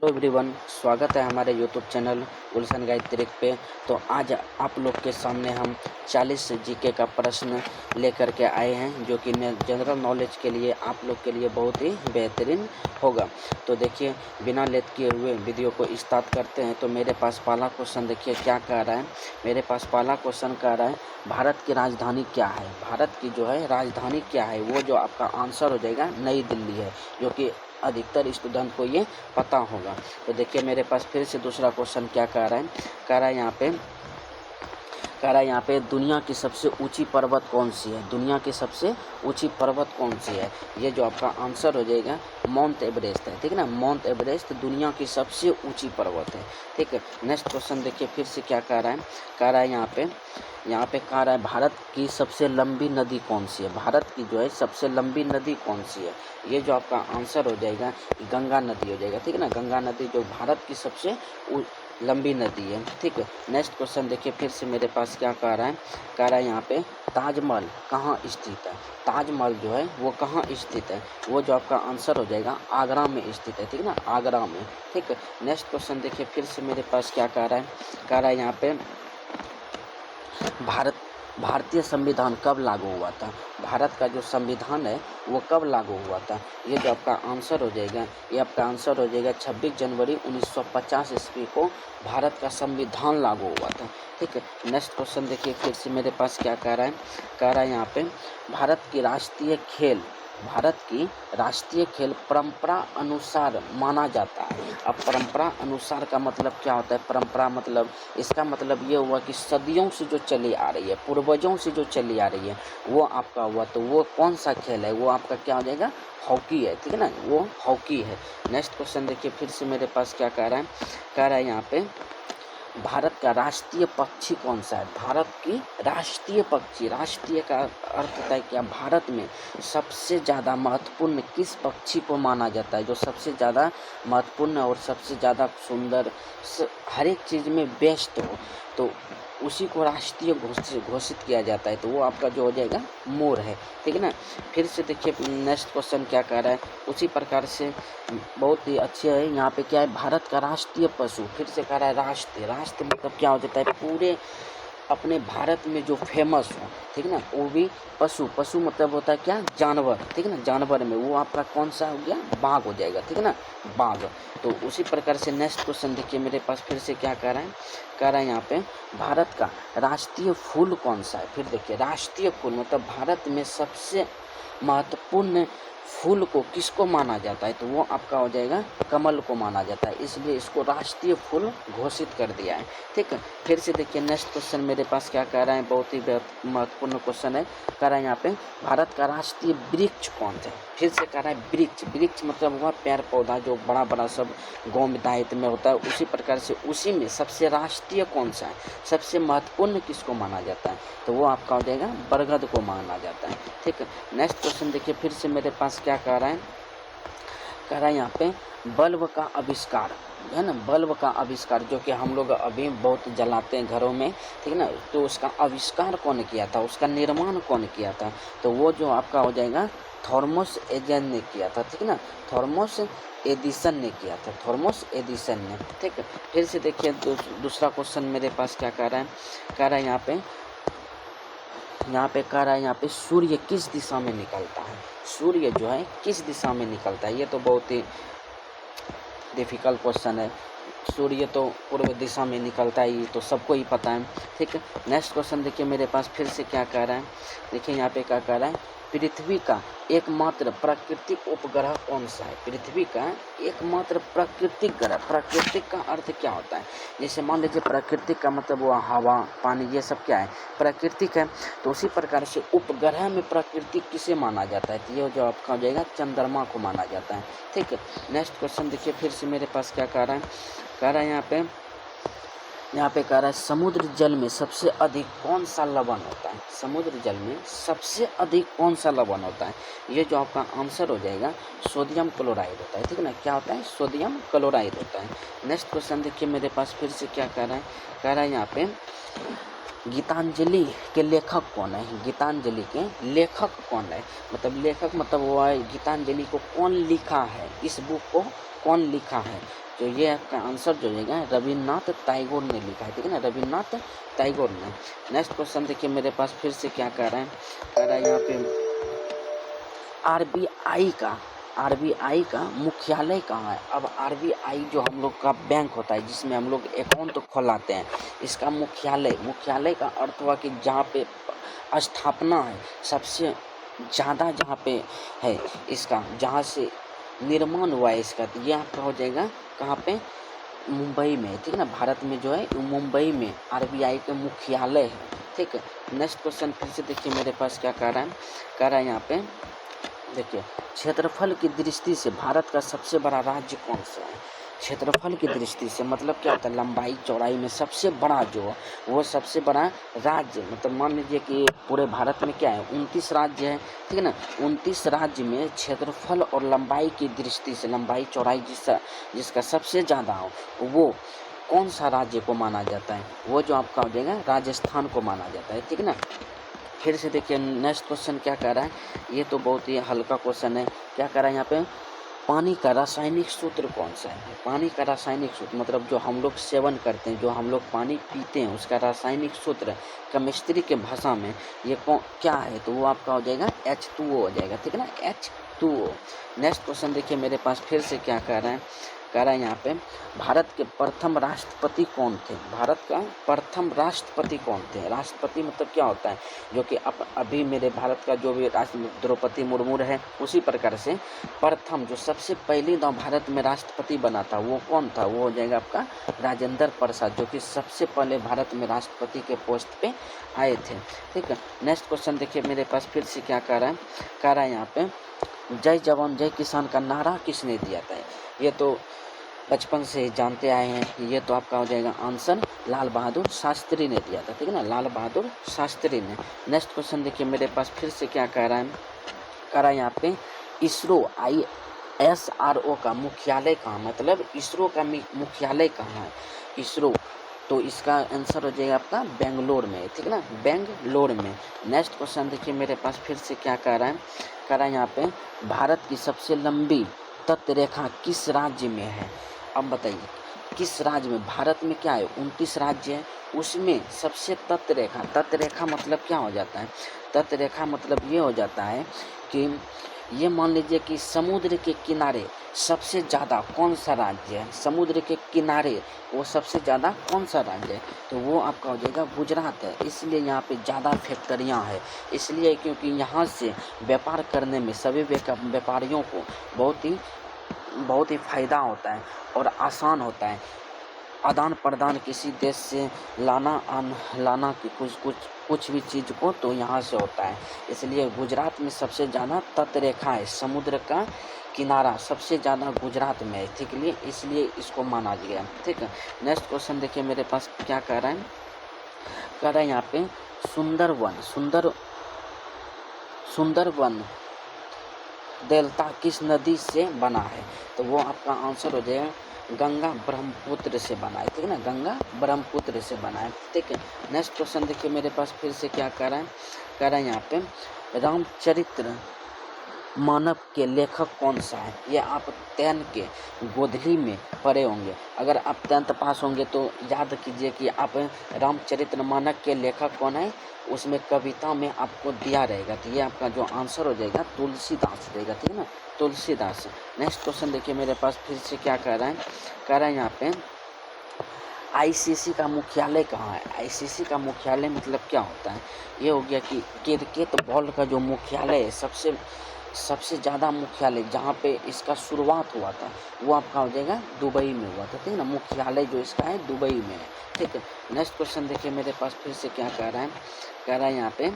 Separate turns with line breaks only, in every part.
Hello everyone, स्वागत है हमारे यूट्यूब चैनल गुलशन गाइड ट्रिक पे। तो आज आप लोग के सामने हम 40 जीके का प्रश्न लेकर के आए हैं, जो कि जनरल नॉलेज के लिए आप लोग के लिए बहुत ही बेहतरीन होगा। तो देखिए, बिना लेट किए हुए वीडियो को स्टार्ट करते हैं। तो मेरे पास पहला क्वेश्चन देखिए क्या कह रहा है। मेरे पास पहला क्वेश्चन कह रहा है, भारत की राजधानी क्या है। भारत की जो है राजधानी क्या है, वो जो आपका आंसर हो जाएगा नई दिल्ली है, जो कि अधिकतर स्टूडेंट को ये पता होगा। तो देखिए, मेरे पास फिर से दूसरा क्वेश्चन क्या कह रहा है। कह रहा है यहाँ पे दुनिया की सबसे ऊंची पर्वत कौन सी है। दुनिया की सबसे ऊंची पर्वत कौन सी है, ये जो आपका आंसर हो जाएगा माउंट एवरेस्ट है। ठीक है ना, माउंट एवरेस्ट दुनिया की सबसे ऊंची पर्वत है। ठीक है, नेक्स्ट क्वेश्चन देखिए फिर से क्या कह रहा है। कह रहा है यहाँ पे कह रहा है, भारत की सबसे लंबी नदी कौन सी है। भारत की जो है सबसे लंबी नदी कौन सी है, ये जो आपका आंसर हो जाएगा गंगा नदी हो जाएगा। ठीक है ना, गंगा नदी जो भारत की सबसे लंबी नदी है। ठीक है, नेक्स्ट क्वेश्चन देखिए फिर से मेरे पास क्या कह रहा है। कह रहा है यहाँ पे ताजमहल कहाँ स्थित है। ताजमहल जो है वो कहाँ स्थित है, वो जो आपका आंसर हो जाएगा आगरा में स्थित है। ठीक है ना, आगरा में। ठीक है, नेक्स्ट क्वेश्चन देखिए फिर से मेरे पास क्या कह रहा है। कह रहा है यहाँ पे भारतीय संविधान कब लागू हुआ था। भारत का जो संविधान है वो कब लागू हुआ था, ये जो आपका आंसर हो जाएगा, ये आपका आंसर हो जाएगा 26 जनवरी 1950 ईस्वी को भारत का संविधान लागू हुआ था। ठीक है, नेक्स्ट क्वेश्चन देखिए फिर से मेरे पास क्या कह रहा है। कह रहा है यहाँ पे भारत की राष्ट्रीय खेल परंपरा अनुसार माना जाता है। अब परंपरा अनुसार का मतलब क्या होता है। परंपरा मतलब, इसका मतलब ये हुआ कि सदियों से जो चली आ रही है, पूर्वजों से जो चली आ रही है, वो आपका हुआ। तो वो कौन सा खेल है, वो आपका क्या हो जाएगा, हॉकी है। ठीक है ना, वो हॉकी है। नेक्स्ट क्वेश्चन देखिए फिर से मेरे पास क्या कह रहा है। कह रहा है यहाँ पे भारत का राष्ट्रीय पक्षी कौन सा है। भारत की राष्ट्रीय पक्षी, राष्ट्रीय का अर्थ होता है क्या, भारत में सबसे ज़्यादा महत्वपूर्ण किस पक्षी को माना जाता है, जो सबसे ज़्यादा महत्वपूर्ण और सबसे ज़्यादा सुंदर, हर एक चीज़ में बेस्ट हो, तो उसी को राष्ट्रीय घोषित किया जाता है। तो वो आपका जो हो जाएगा मोर है। ठीक है ना, फिर से देखिए नेक्स्ट क्वेश्चन क्या कह रहा है, उसी प्रकार से बहुत ही अच्छे है। यहाँ पे क्या है, भारत का राष्ट्रीय पशु, फिर से कह रहा है राष्ट्र मतलब क्या हो जाता है, पूरे अपने भारत में जो फेमस हो। ठीक है ना, वो भी पशु मतलब होता है क्या, जानवर। ठीक है ना, जानवर में वो आपका कौन सा हो गया, बाघ हो जाएगा। ठीक है ना, बाघ। तो उसी प्रकार से नेक्स्ट क्वेश्चन देखिए मेरे पास फिर से क्या कह रहा है। कह रहा है यहाँ पे भारत का राष्ट्रीय फूल कौन सा है। फिर देखिए, राष्ट्रीय फूल मतलब भारत में सबसे महत्वपूर्ण फूल को किसको माना जाता है, तो वो आपका हो जाएगा कमल को माना जाता है, इसलिए इसको राष्ट्रीय फूल घोषित कर दिया है। ठीक है, फिर से देखिए नेक्स्ट क्वेश्चन मेरे पास क्या कह रहा है, बहुत ही महत्वपूर्ण क्वेश्चन है। कह रहा है यहाँ पे भारत का राष्ट्रीय वृक्ष कौन सा है। फिर से कह रहा है वृक्ष मतलब हुआ पेड़ पौधा, जो बड़ा बड़ा सब गाँव दायित्व में होता है। उसी प्रकार से उसी में सबसे राष्ट्रीय कौन सा है, सबसे महत्वपूर्ण किसको माना जाता है, तो वो आपका हो जाएगा बरगद को माना जाता है। ठीक है, नेक्स्ट क्वेश्चन देखिए फिर से मेरे पास क्या कह रहा है। कह रहा है यहाँ पे बल्ब का आविष्कार है ना, बल्ब का आविष्कार जो कि हम लोग अभी बहुत जलाते हैं घरों में। ठीक है ना, तो उसका आविष्कार कौन किया था, उसका निर्माण कौन किया था, तो वो जो आपका हो जाएगा थॉमस एडिसन ने किया था। ठीक है ना, थॉमस एडिसन ने किया था, थॉमस एडिसन ने। ठीक है, फिर से देखिए दूसरा क्वेश्चन मेरे पास क्या कह रहा है। कह रहा है यहाँ पे कह रहा है यहाँ पे सूर्य किस दिशा में निकलता है। सूर्य जो है किस दिशा में निकलता है, ये तो बहुत ही डिफिकल्ट क्वेश्चन है। सूर्य तो पूर्व दिशा में निकलता है, ये तो सबको ही पता है। ठीक है, नेक्स्ट क्वेश्चन देखिए मेरे पास फिर से क्या कह रहा है। देखिए यहाँ पे क्या कह रहा है, पृथ्वी का एकमात्र प्राकृतिक उपग्रह कौन सा है। पृथ्वी का एकमात्र प्राकृतिक ग्रह, प्राकृतिक का अर्थ क्या होता है, जैसे मान लीजिए प्राकृतिक का मतलब वो हवा पानी ये सब क्या है, प्राकृतिक है। तो उसी प्रकार से उपग्रह में प्राकृतिक किसे माना जाता है, तो ये जो आपका हो जाएगा चंद्रमा को माना जाता है। ठीक है, नेक्स्ट क्वेश्चन देखिए फिर से मेरे पास क्या कह रहा है। कह रहा है यहाँ पे कह रहा है समुद्र जल में सबसे अधिक कौन सा लवण होता है। समुद्र जल में सबसे अधिक कौन सा लवण होता है, ये जो आपका आंसर हो जाएगा सोडियम क्लोराइड होता है। ठीक है ना, क्या होता है, सोडियम क्लोराइड होता है। नेक्स्ट क्वेश्चन देखिए मेरे पास फिर से क्या कह रहा है। कह रहा है यहाँ पे गीतांजलि के लेखक कौन है? गीतांजलि के लेखक कौन है? मतलब लेखक मतलब वो है गीतांजलि को कौन लिखा है, इस बुक को कौन लिखा है? तो ये आपका आंसर जो है रविन्द्रनाथ टैगोर ने लिखा है, ठीक है ना, रविन्द्रनाथ टैगोर ने। नेक्स्ट क्वेश्चन देखिए मेरे पास फिर से क्या कह रहा है, कह रहा है यहाँ पे आरबीआई का मुख्यालय कहाँ है? अब आरबीआई जो हम लोग का बैंक होता है जिसमें हम लोग अकाउंट खोलाते हैं, इसका मुख्यालय का अर्थ हुआ कि जहाँ पे स्थापना है सबसे ज़्यादा, जहाँ पे है इसका, जहाँ से निर्माण हुआ है इसका, तो ये आपका हो जाएगा कहाँ पे? मुंबई में, ठीक है ना, भारत में जो है मुंबई में आरबीआई का मुख्यालय है, ठीक है। नेक्स्ट क्वेश्चन फिर से देखिए मेरे पास क्या कह रहा है यहाँ पे देखिए, क्षेत्रफल की दृष्टि से भारत का सबसे बड़ा राज्य कौन सा है? क्षेत्रफल की दृष्टि से मतलब क्या होता है? लंबाई चौड़ाई में सबसे बड़ा जो वो सबसे बड़ा राज्य, मतलब मान लीजिए कि पूरे भारत में क्या है 29 राज्य है, ठीक है ना, 29 राज्य में क्षेत्रफल और लंबाई की दृष्टि से, लंबाई चौड़ाई जिसका सबसे ज़्यादा हो वो कौन सा राज्य को माना जाता है? वो जो आपका हो जाएगा राजस्थान को माना जाता है, ठीक है ना। फिर से देखिए नेक्स्ट क्वेश्चन क्या कह रहा है, ये तो बहुत ही हल्का क्वेश्चन है। क्या कह रहा है यहाँ पे, पानी का रासायनिक सूत्र कौन सा है? पानी का रासायनिक सूत्र मतलब जो हम लोग सेवन करते हैं, जो हम लोग पानी पीते हैं, उसका रासायनिक सूत्र केमिस्ट्री के भाषा में ये क्या है? तो वो आपका हो जाएगा H2O हो जाएगा, ठीक है ना, H2O। नेक्स्ट क्वेश्चन देखिए मेरे पास फिर से क्या कह रहा है यहाँ पे, भारत के प्रथम राष्ट्रपति कौन थे? भारत का प्रथम राष्ट्रपति कौन थे? राष्ट्रपति मतलब क्या होता है, जो कि अभी मेरे भारत का जो भी राष्ट्रपति द्रौपदी मुर्मू है, उसी प्रकार से प्रथम जो सबसे पहले भारत में राष्ट्रपति बना था वो कौन था? वो हो जाएगा आपका राजेंद्र प्रसाद, जो कि सबसे पहले भारत में राष्ट्रपति के पोस्ट पे आए थे, ठीक है। नेक्स्ट क्वेश्चन देखिए मेरे पास फिर से क्या कह रहा है यहाँ पे, जय जवान जय किसान का नारा किसने दिया था? ये तो बचपन से जानते आए हैं, ये तो आपका हो जाएगा आंसर लाल बहादुर शास्त्री ने दिया था, ठीक है ना, लाल बहादुर शास्त्री ने। नेक्स्ट क्वेश्चन देखिए मेरे पास फिर से क्या कह रहा है यहाँ पे, ISRO का मुख्यालय कहाँ? मतलब इसरो का मुख्यालय कहाँ है? इसरो, तो इसका आंसर हो जाएगा आपका बेंगलोर में, ठीक है ना, बेंगलोर में। नेक्स्ट क्वेश्चन देखिए मेरे पास फिर से क्या कह रहा है यहाँ पे, भारत की सबसे लंबी तट रेखा किस राज्य में है? अब बताइए किस राज्य में? भारत में क्या है 29 राज्य है, उसमें सबसे तट रेखा मतलब क्या हो जाता है? तट रेखा मतलब ये हो जाता है कि ये मान लीजिए कि समुद्र के किनारे सबसे ज़्यादा कौन सा राज्य है? समुद्र के किनारे वो सबसे ज़्यादा कौन सा राज्य है? तो वो आपका हो जाएगा गुजरात है। इसलिए यहाँ पे ज़्यादा फैक्ट्रियाँ हैं, इसलिए क्योंकि यहाँ से व्यापार करने में सभी व्यापारियों को बहुत ही फ़ायदा होता है और आसान होता है। आदान प्रदान किसी देश से लाना कि कुछ भी चीज़ को तो यहाँ से होता है। इसलिए गुजरात में सबसे ज़्यादा तट रेखा है, समुद्र का किनारा सबसे ज़्यादा गुजरात में है, ठीक है, इसलिए इसको माना गया, ठीक है। नेक्स्ट क्वेश्चन देखिए मेरे पास क्या कह रहा है यहाँ पे, सुंदरवन डेल्टा किस नदी से बना है? तो वो आपका आंसर हो जाएगा गंगा ब्रह्मपुत्र से बना है, ठीक है ना, गंगा ब्रह्मपुत्र से बना है, ठीक है। नेक्स्ट क्वेश्चन देखिए मेरे पास फिर से क्या कह रहा है यहाँ पे, रामचरित्र मानव के लेखक कौन सा है? ये आप 10 के गोधली में पढ़े होंगे। अगर आप 10th पास होंगे तो याद कीजिए कि आप रामचरित्र मानव के लेखक कौन है, उसमें कविता में आपको दिया रहेगा, तो ये आपका जो आंसर हो जाएगा तुलसीदास रहेगा, ठीक है ना, तुलसीदास। नेक्स्ट क्वेश्चन देखिए मेरे पास फिर से क्या कह रहा है यहाँ पे, आईसीसी का मुख्यालय कहाँ है? आईसीसी का मुख्यालय मतलब क्या होता है? ये हो गया कि क्रिकेट बॉल का जो मुख्यालय है, सबसे ज़्यादा मुख्यालय जहाँ पे इसका शुरुआत हुआ था वो आपका हो जाएगा दुबई में हुआ था, ठीक है ना, मुख्यालय जो इसका है दुबई में है, ठीक है। नेक्स्ट क्वेश्चन देखिए मेरे पास फिर से क्या कह रहा है यहाँ पे,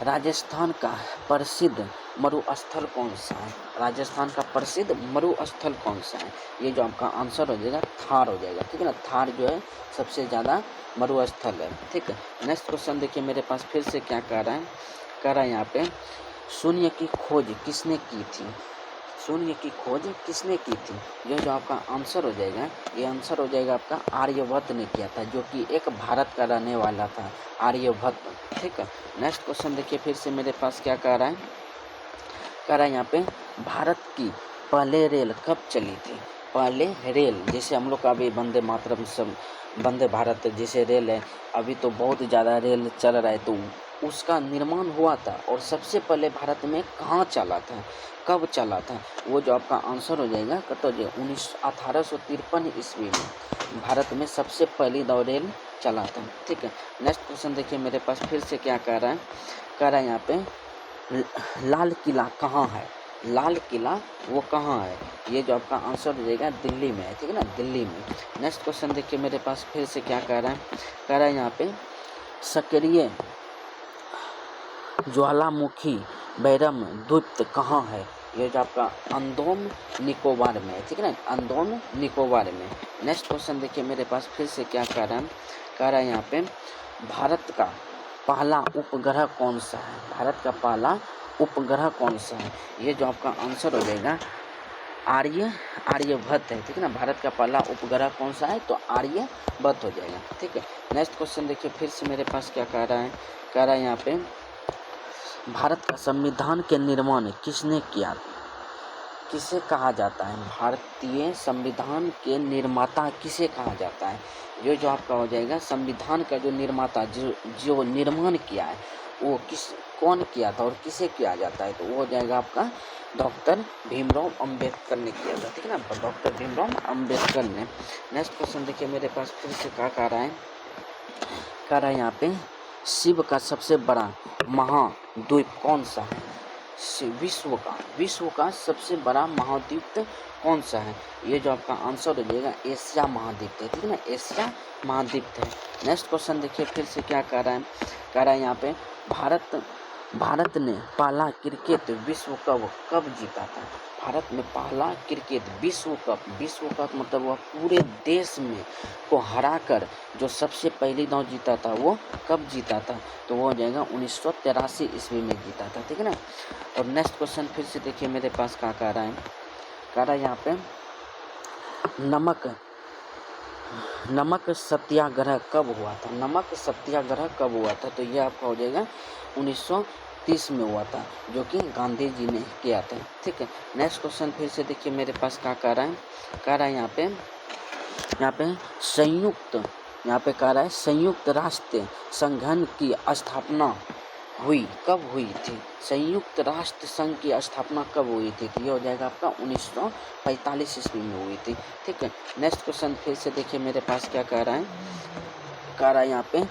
राजस्थान का प्रसिद्ध मरुस्थल कौन सा है? राजस्थान का प्रसिद्ध मरुस्थल कौन सा है? ये जो आपका आंसर हो जाएगा थार हो जाएगा, ठीक है ना, थार जो है सबसे ज़्यादा मरुस्थल है, ठीक है। नेक्स्ट क्वेश्चन देखिए मेरे पास फिर से क्या कह रहा है यहाँ पे, शून्य की खोज किसने की थी? शून्य की खोज किसने की थी? ये जो आपका आंसर हो जाएगा, ये आंसर हो जाएगा आपका आर्यभट्ट ने किया था, जो कि एक भारत का रहने वाला था, आर्यभट्ट। ठीक है, नेक्स्ट क्वेश्चन देखिए फिर से मेरे पास क्या कह रहा है, कह रहा है यहाँ पे भारत की पहले रेल कब चली थी? पहले रेल, जैसे हम लोग का अभी वंदे मातरम सब, वंदे भारत जैसे रेल है, अभी तो बहुत ज़्यादा रेल चल रहा है, तो उसका निर्माण हुआ था और सबसे पहले भारत में कहाँ चला था, कब चला था? वो जो आपका आंसर हो जाएगा कतो जो 1853 ईस्वी में भारत में सबसे पहली दौर रेल चला था। ठीक है, नेक्स्ट क्वेश्चन देखिए मेरे पास फिर से क्या कह रहा है, कह रहा है यहाँ पे लाल किला कहाँ है? लाल किला वो कहाँ है? ये जो आपका आंसर हो जाएगा दिल्ली में है। ठीक है ना, दिल्ली में। नेक्स्ट क्वेश्चन देखिए मेरे पास फिर से क्या कह रहा है, कह रहा है यहाँ पे सक्रिय ज्वालामुखी बैरम द्वीप कहाँ है? ये जो आपका अंडमान निकोबार में है। ठीक है ना, अंडमान निकोबार में। नेक्स्ट क्वेश्चन देखिए मेरे पास फिर से क्या कह रहा है, कह रहा है यहाँ पे भारत का पहला उपग्रह कौन सा है? भारत का पहला उपग्रह कौन सा है? ये जो आपका आंसर हो जाएगा आर्यभट्ट है। ठीक है ना, भारत का पहला उपग्रह कौन सा है? तो आर्यभट्ट हो जाएगा। ठीक है, नेक्स्ट क्वेश्चन देखिए फिर से मेरे पास क्या कह रहा है, कह रहा है यहाँ पे भारत का संविधान के निर्माण किसने किया? किसे कहा जाता है? भारतीय संविधान के निर्माता किसे कहा जाता है? ये जो आपका हो जाएगा संविधान का जो निर्माता, जो निर्माण किया है, वो कौन किया था और किसे किया जाता है? तो वो हो जाएगा आपका डॉक्टर भीमराव अंबेडकर ने किया था। ठीक है ना, डॉक्टर भीमराव अंबेडकर ने। नेक्स्ट क्वेश्चन देखिए मेरे पास फिर से क्या कह रहा है, कह रहा है यहाँ पे शिव का सबसे बड़ा महाद्वीप कौन सा है? विश्व का सबसे बड़ा महाद्वीप कौन सा है? ये जो आपका आंसर हो जाएगा एशिया महाद्वीप है। ठीक है ना, एशिया महाद्वीप है। नेक्स्ट क्वेश्चन देखिए फिर से क्या कह रहा है, कह रहा है यहाँ पे भारत ने पहला क्रिकेट विश्व कप कब जीता था? भारत में पहला क्रिकेट विश्व कप मतलब वह पूरे देश में को हराकर जो सबसे पहली दांव जीता था, वो कब जीता था? तो वो हो जाएगा 1983 ईस्वी में जीता था। ठीक है ना। और नेक्स्ट क्वेश्चन फिर से देखिए मेरे पास क्या कह रहा है, कह रहा है यहाँ पे नमक सत्याग्रह कब हुआ था? नमक सत्याग्रह कब हुआ था? तो ये आपका हो जाएगा 1930 में हुआ था, जो कि गांधी जी ने किया था। ठीक है, नेक्स्ट क्वेश्चन फिर से देखिए मेरे पास क्या कह रहा है, कह रहा है यहाँ पे संयुक्त राष्ट्र संगठन की स्थापना कब हुई थी? संयुक्त राष्ट्र संघ की स्थापना कब हुई थी? तो ये हो जाएगा आपका 1945 ईस्वी में हुई थी। ठीक है, नेक्स्ट क्वेश्चन फिर से देखिए मेरे पास क्या कह रहा है, कह रहा है यहाँ पे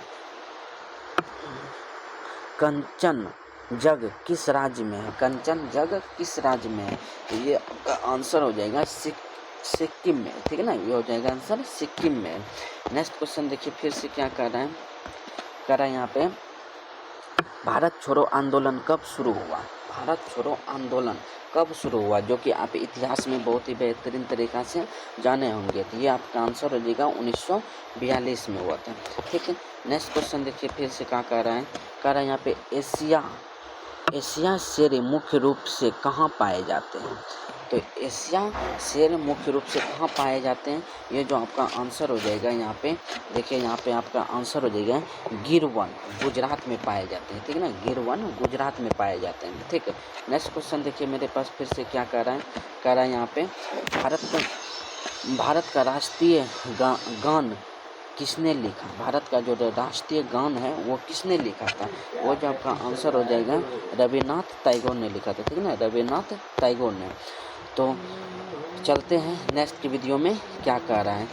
कंचन जग किस राज्य में है? कंचन जग किस राज्य में है? तो ये आपका आंसर हो जाएगा सिक्किम में। ठीक है ना, ये हो जाएगा आंसर सिक्किम में। नेक्स्ट क्वेश्चन देखिए फिर से क्या कह रहा है, कह रहा है यहाँ पे भारत छोड़ो आंदोलन कब शुरू हुआ? भारत छोड़ो आंदोलन कब शुरू हुआ, जो कि आप इतिहास में बहुत ही बेहतरीन तरीक़ा से जाने होंगे। तो ये आपका आंसर हो जाएगा 1942 में हुआ था। ठीक है, नेक्स्ट क्वेश्चन देखिए फिर से क्या कह रहा है, कह रहा है यहाँ पे एशिया शेर मुख्य रूप से कहाँ पाए जाते हैं? तो एशिया शेर मुख्य रूप से कहाँ पाए जाते हैं? ये जो आपका आंसर हो जाएगा यहाँ पे देखिए, यहाँ पे आपका आंसर हो जाएगा गिर वन गुजरात में पाए जाते हैं। ठीक है ना, गिर वन गुजरात में पाए जाते हैं। ठीक है, नेक्स्ट क्वेश्चन देखिए मेरे पास फिर से क्या कह रहा है, कह रहा है यहाँ पे भारत का राष्ट्रीय गान किसने लिखा? भारत का जो राष्ट्रीय गान है वो किसने लिखा था? वो जो आपका आंसर हो जाएगा रविन्द्रनाथ टैगोर ने लिखा था। ठीक है ना, रविन्द्रनाथ टैगोर ने। तो चलते हैं नेक्स्ट की वीडियो में क्या कह रहा है।